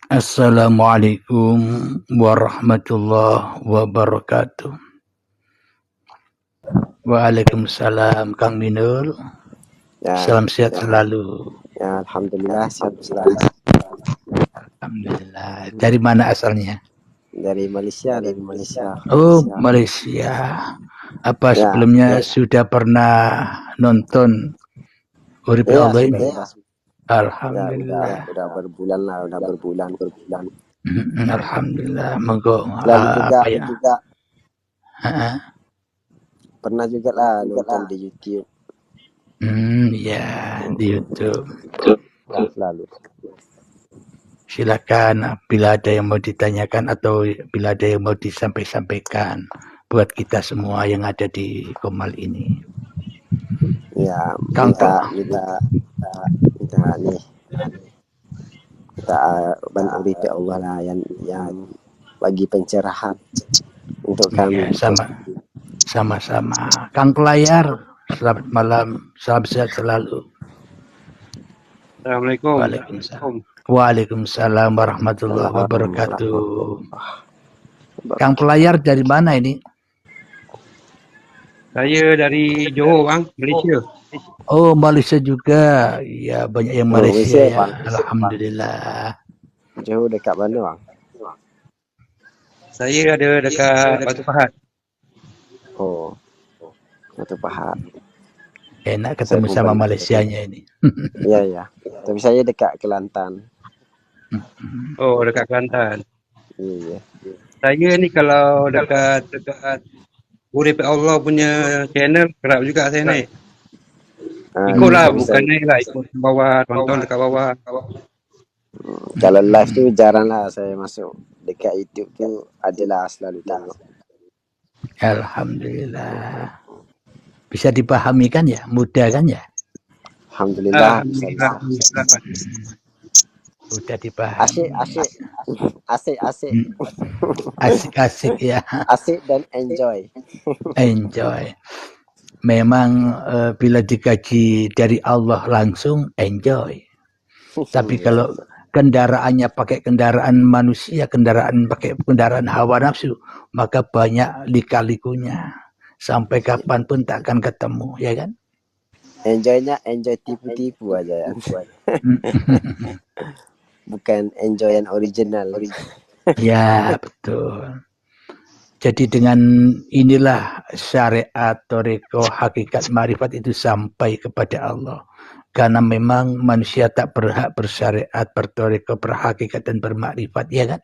Assalamualaikum warahmatullahi wabarakatuh. Waalaikumsalam Kang Minul. Ya, Salam sehat selalu. ya alhamdulillah sehat selalu. Alhamdulillah. Dari mana asalnya? Dari Malaysia. Oh, Malaysia. Apa Ya, sebelumnya sudah pernah nonton Urip ya Allah sudah ini? sudah. Ya Alhamdulillah. udah berbulan lah, udah berbulan. Alhamdulillah. Monggo Lalu juga apa ya? pernah juga lah nonton di YouTube. Ya di YouTube. Ya, selalu. Silakan bila ada yang mau ditanyakan atau bila ada yang mau disampaikan buat kita semua yang ada di Komal ini. Ya, Kanto. kita nih. Kita Urip Allah lah yang bagi pencerahan untuk kami. Ya, sama-sama. Kang Pelayar, selamat malam, salam sehat selalu. Assalamualaikum. Waalaikumsalam warahmatullahi wabarakatuh. Kang Pelayar dari mana ini? Saya dari Johor, Bang, Malaysia. Oh, Malaysia juga. Ya, banyak yang Malaysia ya. Alhamdulillah. Johor dekat mana, Bang? Saya ada dekat Batu Pahat. Oh, Batu Pahat. Enak ketemu sama Malaysianya ini. Iya. Tapi saya dekat Kelantan. Oh, dekat Kelantan. Iya. Saya ni kalau dekat Urip Allah punya channel, kerap juga saya naik. Ikutlah, bukan naik lah, ikut ke bawah, tonton dekat bawah. Kalau live tu jarang lah saya masuk. Dekat YouTube tu adalah selalu tengok. Alhamdulillah. Bisa dipahami kan ya? Mudah kan ya? Alhamdulillah. Mudah dipahami. Asik. Asik ya. Asik dan enjoy. Memang bila dikaji dari Allah langsung enjoy. Tapi kalau kendaraannya pakai kendaraan manusia, pakai kendaraan hawa nafsu, maka banyak lika-likunya. Sampai kapanpun tak akan ketemu, ya kan? Enjoynya enjoy tipu-tipu aja ya. Bukan enjoy yang original. Ya, betul. Jadi dengan inilah syariat, thariqah, hakikat, marifat itu sampai kepada Allah. Karena memang manusia tak berhak bersyariat, berthariqah, berhakikat dan bermakrifat, ya kan?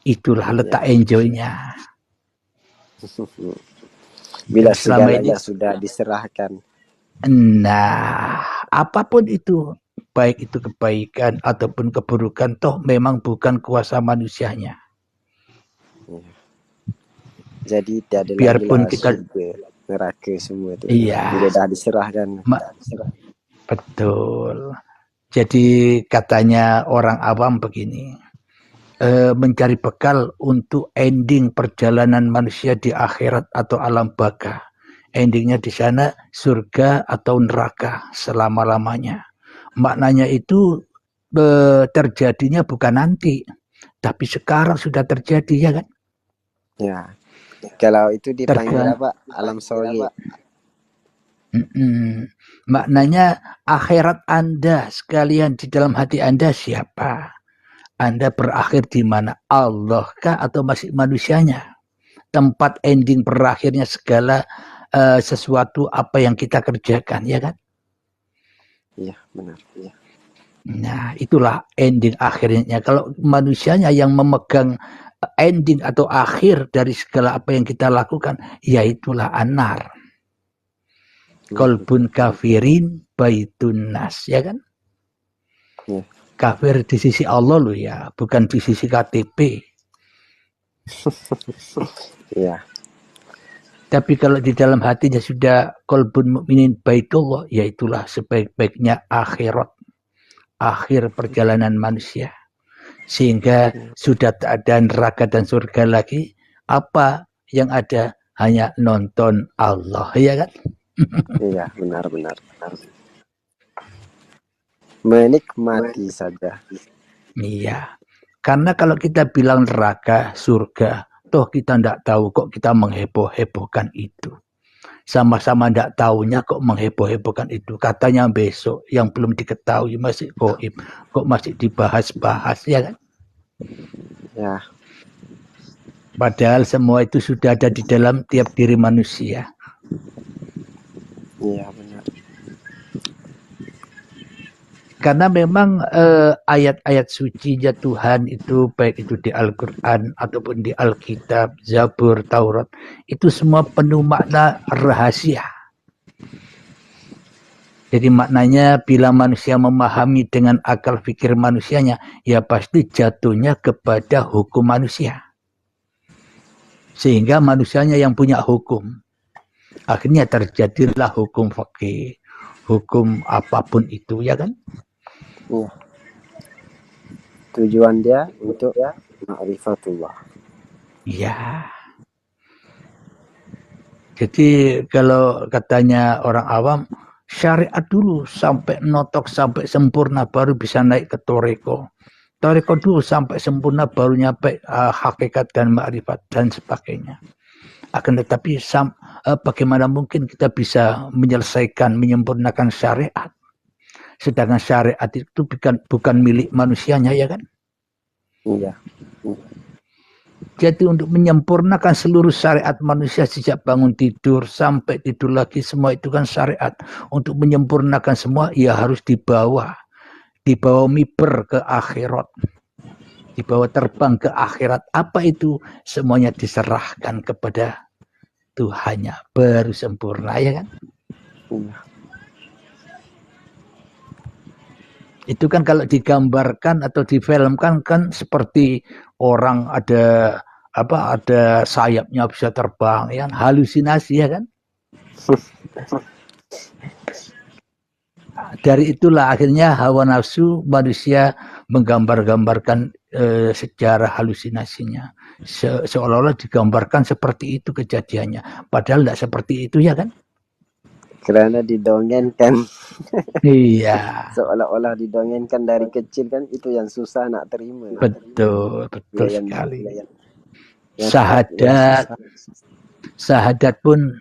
Itulah letak enjoynya. Bila segalanya sudah diserahkan. Nah, apapun itu, baik itu kebaikan ataupun keburukan, toh memang bukan kuasa manusianya. Jadi tiada biarpun lagi kita neraka semua itu. Iya. Bila dah diserahkan. Betul. Jadi katanya orang awam begini, mencari bekal untuk ending perjalanan manusia di akhirat atau alam baka. Endingnya di sana surga atau neraka selama-lamanya. Maknanya itu terjadinya bukan nanti, tapi sekarang sudah terjadi, ya kan? Ya. Kalau itu dipanggil apa? Alam sorga. Maknanya akhirat Anda sekalian di dalam hati Anda siapa? Anda berakhir di mana? Allah kah atau masih manusianya? Tempat ending berakhirnya segala sesuatu apa yang kita kerjakan, ya kan? Iya, benar. Ya. Nah, itulah ending akhirnya. Kalau manusianya yang memegang ending atau akhir dari segala apa yang kita lakukan, yaitulah anar. Kolbun kafirin baitun nas, ya kan? Ya. Kafir di sisi Allah loh ya, bukan di sisi KTP. Iya. Tapi kalau di dalam hatinya sudah kolbun mukminin baitullah, yaitulah sebaik-baiknya akhirat, akhir perjalanan manusia. Sehingga sudah tak ada neraka dan surga lagi, apa yang ada hanya nonton Allah, ya kan? Iya, benar. Menikmati saja. Iya. Karena kalau kita bilang neraka, surga, toh kita tidak tahu kok kita mengheboh-hebohkan itu. Sama-sama tidak tahunya kok mengheboh-hebohkan itu. Katanya besok yang belum diketahui masih goib, kok masih dibahas-bahas, ya kan? Ya, Padahal semua itu sudah ada di dalam tiap diri manusia. iya benar. Karena memang ayat-ayat sucinya Tuhan itu, baik itu di Al-Quran ataupun di Alkitab, Zabur, Taurat, itu semua penuh makna rahasia. Jadi maknanya bila manusia memahami dengan akal fikir manusianya, ya pasti jatuhnya kepada hukum manusia. Sehingga manusianya yang punya hukum. Akhirnya terjadilah hukum fikih, hukum apapun itu, ya kan? Iya. Tujuan dia untuk ma'rifatullah. Iya. Jadi kalau katanya orang awam, syariat dulu sampai notok, sampai sempurna baru bisa naik ke toreko. Toreko dulu sampai sempurna baru nyampe hakikat dan ma'rifat dan sebagainya. Akan tetapi bagaimana mungkin kita bisa menyelesaikan, menyempurnakan syariat? Sedangkan syariat itu bukan milik manusianya, ya kan? Iya. Jadi untuk menyempurnakan seluruh syariat manusia sejak bangun tidur sampai tidur lagi, semua itu kan syariat. Untuk menyempurnakan semua, ia harus dibawa miber ke akhirat, dibawa terbang ke akhirat. Apa itu? Semuanya diserahkan kepada Tuhannya, baru sempurna, ya kan? Iya. Itu kan kalau digambarkan atau difilmkan kan seperti orang ada sayapnya bisa terbang, ya kan? Halusinasi, ya kan? Dari itulah akhirnya hawa nafsu manusia menggambar-gambarkan sejarah halusinasinya. Seolah-olah digambarkan seperti itu kejadiannya. Padahal tidak seperti itu, ya kan? Karena didongengkan. Iya. Seolah-olah didongengkan dari kecil kan, itu yang susah nak terima. Betul Ya, sekali. Yang Sahadat pun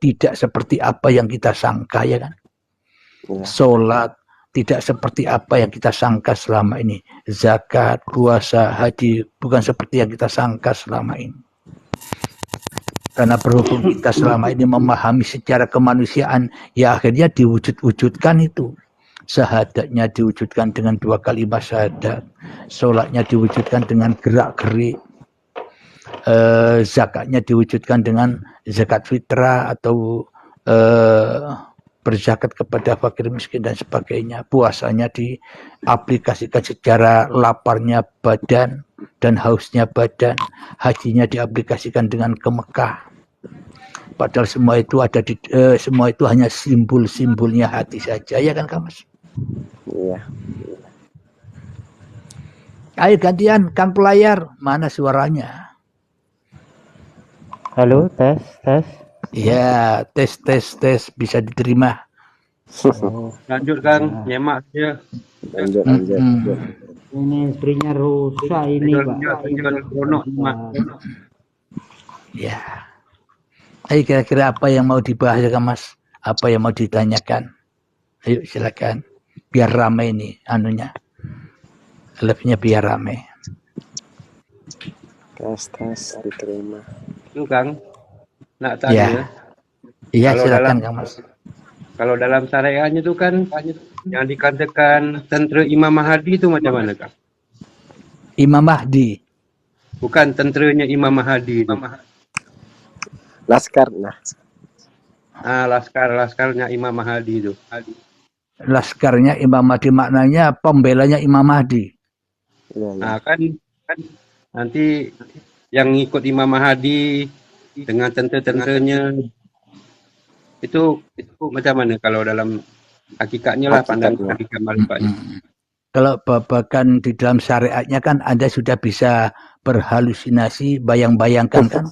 tidak seperti apa yang kita sangka, ya kan? Ya. Sholat tidak seperti apa yang kita sangka selama ini. Zakat, puasa, haji bukan seperti yang kita sangka selama ini. Karena berhubung kita selama ini memahami secara kemanusiaan, ya akhirnya diwujud-wujudkan itu. Syahadatnya diwujudkan dengan 2 kalimat syahadat. Sholatnya diwujudkan dengan gerak-gerik. Zakatnya diwujudkan dengan zakat fitrah atau berzakat kepada fakir miskin dan sebagainya. Puasanya diaplikasikan secara laparnya badan dan hausnya badan. Hajinya diaplikasikan dengan ke Mekah. Padahal semua itu semua itu hanya simbol-simbolnya hati saja, ya kan, Kamas? Iya. Ayo gantian, kan pelayar, mana suaranya? Halo, tes. Ya, tes bisa diterima. Lanjut Kang, nyemak saja. Lanjut. Ini istrinya rusak ini, Pak. Ya. Ayo kira-kira apa yang mau dibahas, ya, Mas? Apa yang mau ditanyakan? Ayo silakan. Biar ramai nih anunya. Live-nya biar ramai. Tes diterima. Itu Kang, nak tanya. Iya, silakan Kang Mas. Kalau dalam syariatnya itu kan yang dikatakan tentera Imam Mahdi itu macam mana, Kang? Imam Mahdi. Bukan tenteranya Imam Mahdi itu. Laskar. Laskarnya Imam Mahdi itu. Laskarnya Imam Mahdi maknanya pembelanya Imam Mahdi. Ya. Nah, kan nanti yang ikut Imam Mahdi dengan tenteranya itu macam mana kalau dalam hakikatnya lah, pandangan hakikat marifatnya. Kalau babakan di dalam syariatnya kan Anda sudah bisa berhalusinasi, bayang-bayangkan kan?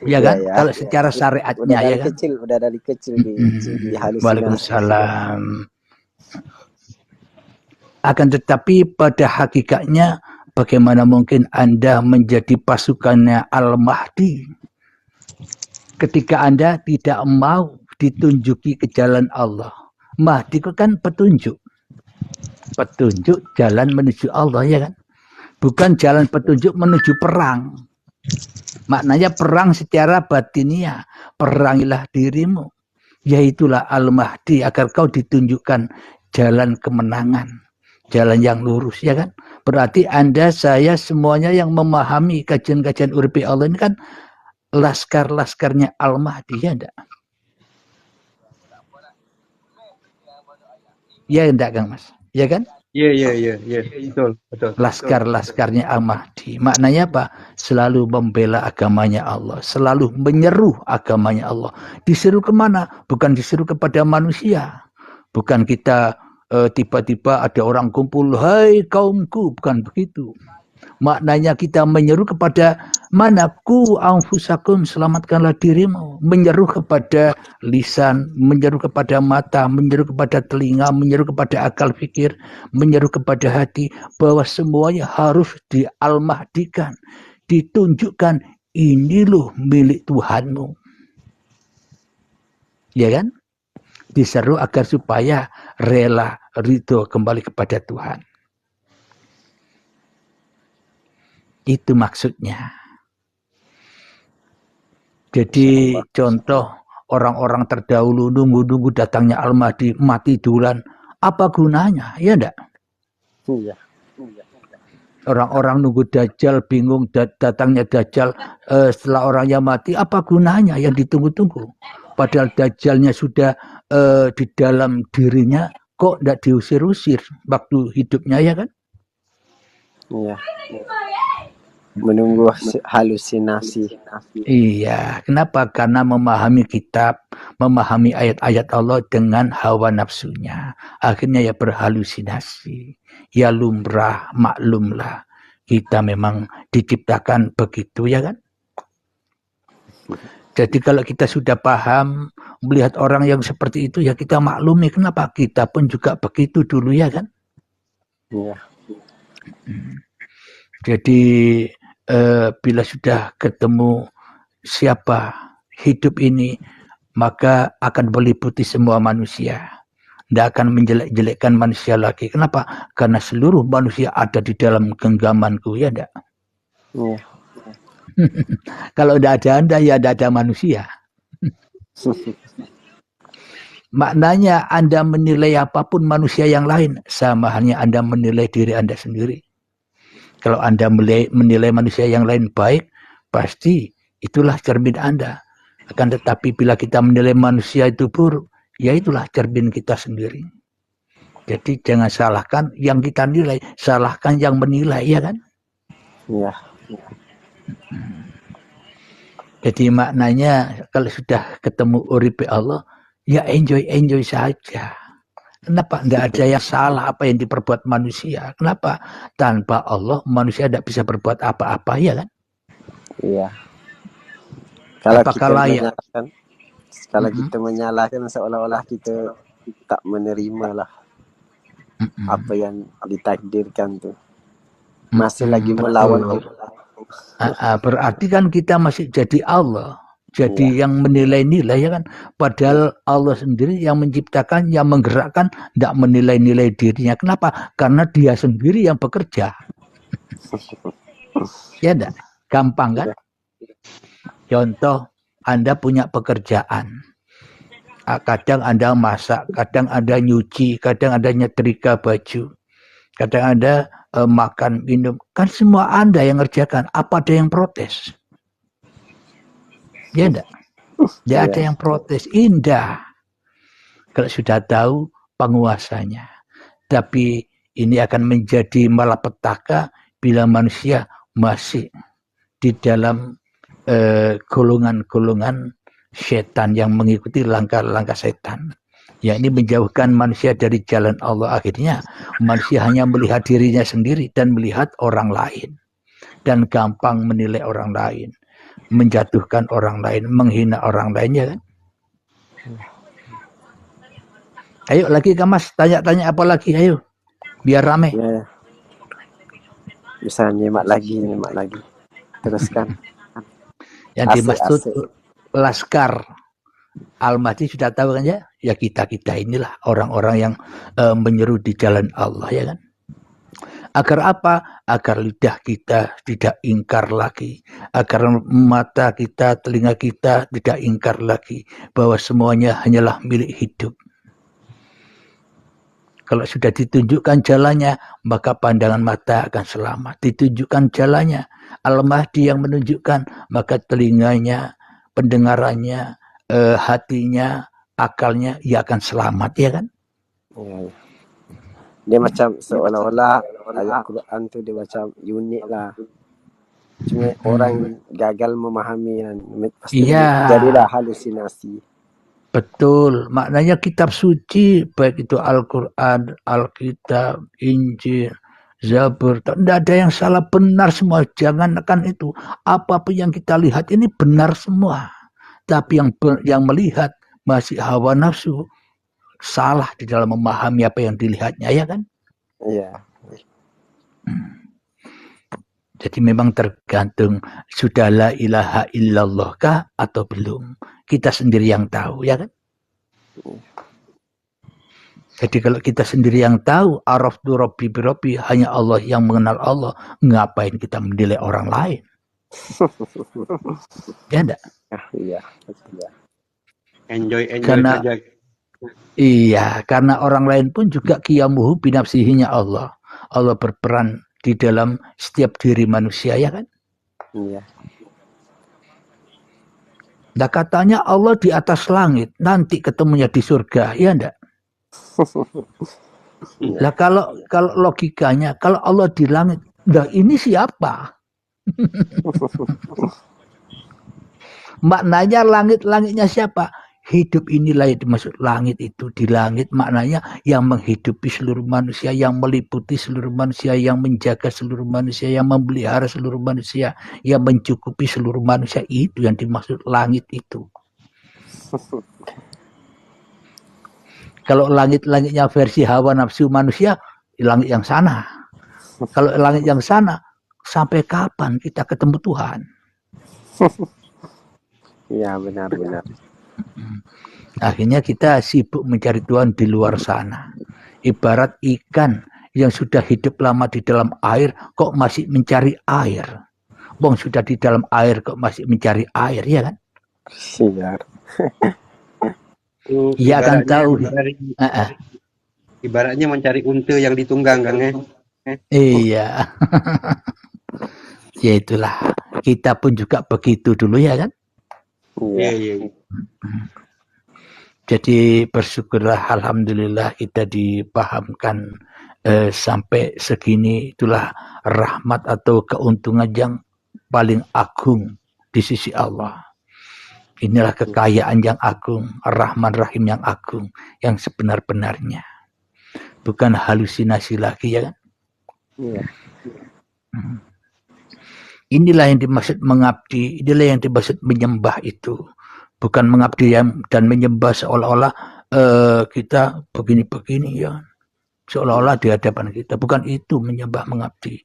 Ya kan? Ya. Kalau secara syariatnya ya kan? Udah dari kecil dihalusinasi. Waalaikumsalam. Akan tetapi pada hakikatnya Bagaimana mungkin Anda menjadi pasukannya Al-Mahdi ketika Anda tidak mau ditunjuki ke jalan Allah? Mahdi itu kan petunjuk. Petunjuk jalan menuju Allah, ya kan? Bukan jalan petunjuk menuju perang. Maknanya perang secara batiniah. Perangilah dirimu. Yaitulah Al-Mahdi agar kau ditunjukkan jalan kemenangan. Jalan yang lurus, ya kan? Berarti Anda, saya, semuanya yang memahami kajian-kajian Uripi Allah ini kan laskar-laskarnya Al-Mahdi, ya enggak? Ya enggak, Kang Mas? Ya kan? Iya, betul. Laskar-laskarnya Al-Mahdi. Maknanya apa? Selalu membela agamanya Allah. Selalu menyeru agamanya Allah. Diseru kemana? Bukan diseru kepada manusia. Bukan kita tiba-tiba ada orang kumpul, hai kaumku. Bukan begitu. Maknanya kita menyeru kepada mana? Ku anfusakum, selamatkanlah dirimu. Menyeru kepada lisan, menyeru kepada mata, menyeru kepada telinga, menyeru kepada akal fikir, menyeru kepada hati, bahwa semuanya harus dialmahdikan, ditunjukkan, ini loh milik Tuhanmu. Ya kan? Diseru agar supaya rela, ridho kembali kepada Tuhan. Itu maksudnya. Jadi contoh orang-orang terdahulu nunggu-nunggu datangnya Al-Mahdi, mati duluan. Apa gunanya? Ya enggak? Iya. Orang-orang nunggu Dajjal, bingung datangnya Dajjal setelah orangnya mati. Apa gunanya yang ditunggu-tunggu? Padahal Dajjalnya sudah di dalam dirinya, kok enggak diusir-usir waktu hidupnya, ya kan? Iya. Menunggu halusinasi. Iya, kenapa? Karena memahami kitab, memahami ayat-ayat Allah dengan hawa nafsunya. Akhirnya ya berhalusinasi. Ya lumrah, maklumlah. Kita memang diciptakan begitu, ya kan? Jadi kalau kita sudah paham, melihat orang yang seperti itu, ya kita maklumi. Kenapa? Kita pun juga begitu dulu, ya kan? Iya. Jadi bila sudah ketemu siapa hidup ini, maka akan meliputi semua manusia. Tidak akan menjelek-jelekkan manusia lagi. Kenapa? Karena seluruh manusia ada di dalam genggamanku, ya enggak? Iya. Kalau tidak ada Anda, ya tidak ada manusia. Maknanya Anda menilai apapun manusia yang lain, sama halnya Anda menilai diri Anda sendiri. Kalau Anda menilai manusia yang lain baik, pasti itulah cermin Anda. Akan tetapi bila kita menilai manusia itu buruk, ya itulah cermin kita sendiri. Jadi jangan salahkan yang kita nilai, salahkan yang menilai, ya kan? Iya. Jadi maknanya kalau sudah ketemu uripe Allah, ya enjoy saja. Kenapa? Tidak ada yang salah apa yang diperbuat manusia. Kenapa? Tanpa Allah manusia tidak bisa berbuat apa-apa, ya kan? Iya. Kalau apakah kita layak? kita menyalahkan seolah-olah kita tak menerima lah apa yang ditakdirkan tuh. Masih lagi melawan Allah. Berarti kan kita masih jadi Allah. Jadi yang menilai-nilai, ya kan? Padahal Allah sendiri yang menciptakan, yang menggerakkan, tidak menilai-nilai dirinya. Kenapa? Karena dia sendiri yang bekerja. Ya enggak? Gampang kan? Contoh, Anda punya pekerjaan. Kadang Anda masak, kadang Anda nyuci, kadang Anda nyetrika baju, kadang Anda makan, minum. Kan semua Anda yang ngerjakan. Apa ada yang protes? Ya enggak? Tidak ada yang protes. Indah kalau sudah tahu penguasanya. Tapi ini akan menjadi malapetaka bila manusia masih di dalam golongan-golongan setan yang mengikuti langkah-langkah setan. Ya, ini menjauhkan manusia dari jalan Allah. Akhirnya manusia hanya melihat dirinya sendiri dan melihat orang lain. Dan gampang menilai orang lain, menjatuhkan orang lain, menghina orang lainnya, kan? Ayo lagi Kak Mas, tanya-tanya apa lagi, ayo biar rame. Bisa nyimak lagi. Teruskan. Yang Asik, dimaksud asik. Laskar Al-Mahdi sudah tahu kan ya? Ya kita inilah orang-orang yang menyeru di jalan Allah, ya kan? Agar apa? Agar lidah kita tidak ingkar lagi. Agar mata kita, telinga kita tidak ingkar lagi. Bahwa semuanya hanyalah milik hidup. Kalau sudah ditunjukkan jalannya, maka pandangan mata akan selamat. Ditunjukkan jalannya, Al-Mahdi yang menunjukkan, maka telinganya, pendengarannya, hatinya, akalnya, ia akan selamat, ya kan? Ya. Dia macam seolah-olah ayat Quran tu dia macam unik lah. Cuma orang gagal memahami dan pasti jadilah halusinasi. Betul, maknanya kitab suci, baik itu Al-Quran, Alkitab, Injil, Zabur, tidak ada yang salah, benar semua. Jangankan itu, apapun yang kita lihat ini benar semua. Tapi yang melihat masih hawa nafsu, salah di dalam memahami apa yang dilihatnya, ya kan? Iya. Jadi memang tergantung sudah la ilaha illallah kah atau belum. Kita sendiri yang tahu, ya kan? Jadi kalau kita sendiri yang tahu, araftu rabbi birabbi, hanya Allah yang mengenal Allah, ngapain kita menilai orang lain? Ya enggak? Iya. Enjoy Karena, saja. Iya, karena orang lain pun juga qiyamuhu binafsihinya Allah. Allah berperan di dalam setiap diri manusia, ya kan? Iya. Nah katanya Allah di atas langit, nanti ketemunya di surga, ya enggak? Nah kalau logikanya, kalau Allah di langit, nah ini siapa? Maknanya langitnya siapa? Hidup inilah yang dimaksud langit itu. Di langit maknanya yang menghidupi seluruh manusia, yang meliputi seluruh manusia, yang menjaga seluruh manusia, yang memelihara seluruh manusia, yang mencukupi seluruh manusia. Itu yang dimaksud langit itu. Kalau langit-langitnya versi hawa nafsu manusia, langit yang sana. Kalau langit yang sana, sampai kapan kita ketemu Tuhan? Iya, benar. Akhirnya kita sibuk mencari Tuhan di luar sana. Ibarat ikan yang sudah hidup lama di dalam air, kok masih mencari air? Bong sudah di dalam air, kok masih mencari air, ya kan? Siar. Ia akan tahu. Ibaratnya mencari unta yang ditunggang, Kang. Iya. Ya itulah. Kita pun juga begitu dulu, ya kan? Iya. Jadi bersyukurlah, alhamdulillah kita dipahamkan sampai segini. Itulah rahmat atau keuntungan yang paling agung di sisi Allah. Inilah kekayaan yang agung, Rahman Rahim yang agung, yang sebenar-benarnya. Bukan halusinasi lagi, ya kan? Iya. Inilah yang dimaksud mengabdi, inilah yang dimaksud menyembah itu. Bukan mengabdi dan menyembah seolah-olah kita begini-begini, ya. Seolah-olah di hadapan kita. Bukan itu menyembah, mengabdi.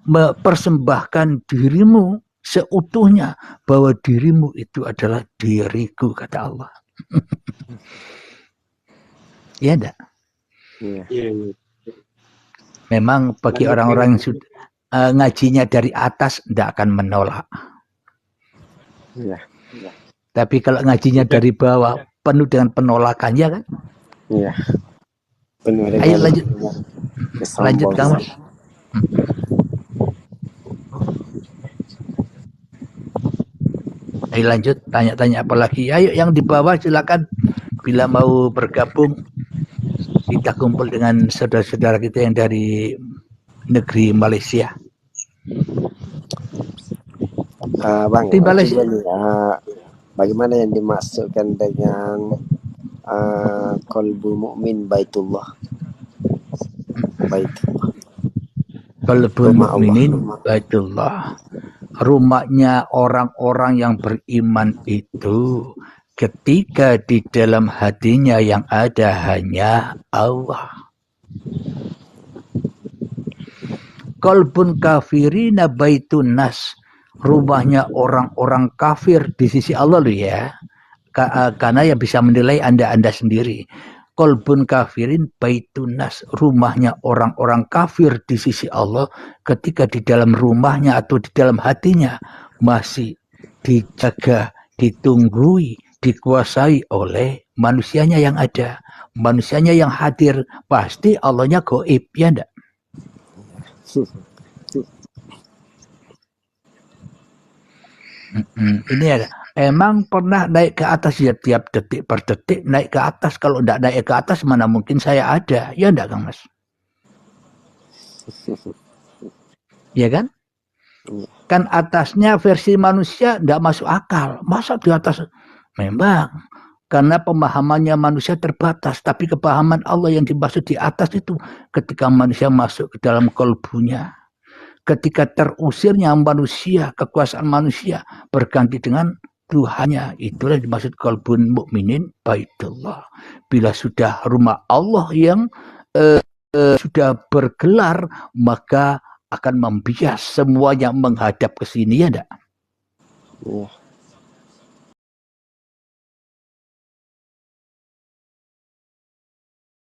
Mempersembahkan dirimu seutuhnya, bahwa dirimu itu adalah diriku, kata Allah. Ya enggak? Iya. Memang bagi orang-orang yang sudah ngajinya dari atas tidak akan menolak. Iya. Tapi kalau ngajinya dari bawah penuh dengan penolakan, ya kan? Iya. Penuh dengan Ayo lanjut. Lanjut kamu. Ayo lanjut, tanya-tanya apa lagi? Ayo yang di bawah silakan. Bila mau bergabung, kita kumpul dengan saudara-saudara kita yang dari negeri Malaysia. Bang, di Malaysia. Bagaimana yang dimaksudkan dengan qalbu mu'min baitullah? Qalbu mu'minin baitullah. Rumahnya orang-orang yang beriman itu ketika di dalam hatinya yang ada hanya Allah. Qalbun kafirina baitun nas. Rumahnya orang-orang kafir di sisi Allah loh ya. Karena yang bisa menilai Anda sendiri. Qalbun kafirin baitun nas. Rumahnya orang-orang kafir di sisi Allah ketika di dalam rumahnya atau di dalam hatinya masih dijaga, ditunggui, dikuasai oleh manusianya yang ada. Manusianya yang hadir, pasti Allahnya gaib, ya enggak? Ini ada. Emang pernah naik ke atas ya, tiap detik per detik naik ke atas. Kalau enggak naik ke atas mana mungkin saya ada, ya enggak Kang Mas? Ya kan? Kan atasnya versi manusia enggak masuk akal. Masa di atas? Memang karena pemahamannya manusia terbatas, tapi kepahaman Allah yang dimaksud di atas itu ketika manusia masuk ke dalam kalbunya, ketika terusirnya manusia, kekuasaan manusia berganti dengan Tuhannya, itulah dimaksud kalbun mukminin baitullah. Bila sudah rumah Allah yang sudah bergelar, maka akan membias semuanya menghadap ke sini, ya enggak?